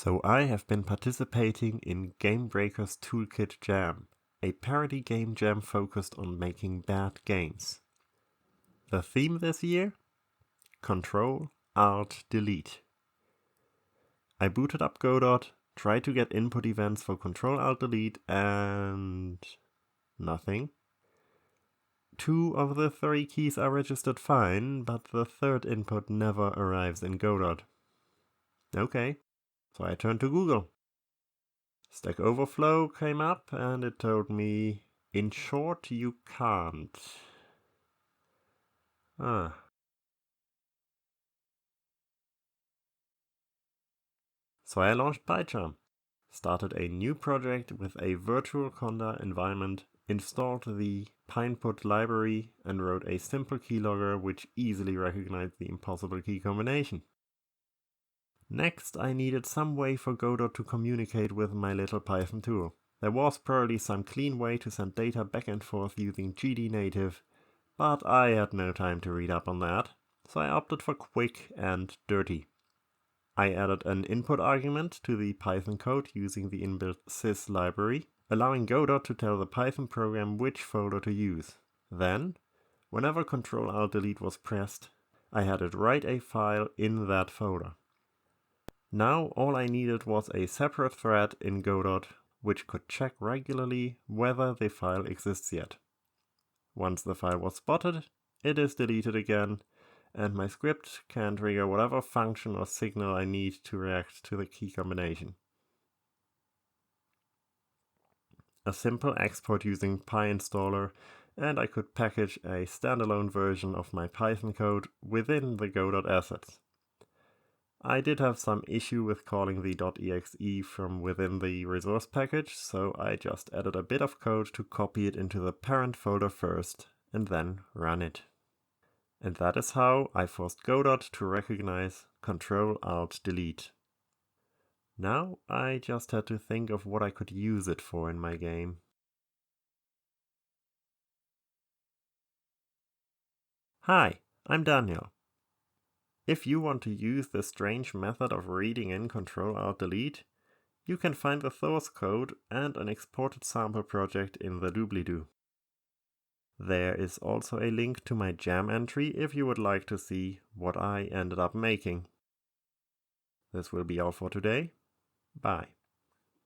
So I have been participating in Game Breaker's Toolkit Jam, a parody game jam focused on making bad games. The theme this year? Ctrl Alt Delete. I booted up Godot, tried to get input events for Ctrl Alt Delete, and nothing. 2 of the 3 keys are registered fine, but the third input never arrives in Godot. Okay, so I turned to Google. Stack Overflow came up and it told me, in short, you can't. So I launched PyCharm, started a new project with a virtual conda environment, installed the pineput library, and wrote a simple keylogger which easily recognized the impossible key combination. Next, I needed some way for Godot to communicate with my little Python tool. There was probably some clean way to send data back and forth using GDNative, but I had no time to read up on that, so I opted for quick and dirty. I added an input argument to the Python code using the inbuilt sys library, allowing Godot to tell the Python program which folder to use. Then, whenever Ctrl Alt Delete was pressed, I had it write a file in that folder. Now all I needed was a separate thread in Godot which could check regularly whether the file exists yet. Once the file was spotted, it is deleted again, and my script can trigger whatever function or signal I need to react to the key combination. A simple export using PyInstaller, and I could package a standalone version of my Python code within the Godot assets. I did have some issue with calling the .exe from within the resource package, so I just added a bit of code to copy it into the parent folder first, and then run it. And that is how I forced Godot to recognize Ctrl Alt Delete. Now I just had to think of what I could use it for in my game. Hi, I'm Daniel. If you want to use this strange method of reading in Ctrl Alt Delete, you can find the source code and an exported sample project in the doobly-doo. There is also a link to my jam entry if you would like to see what I ended up making. This will be all for today. Bye.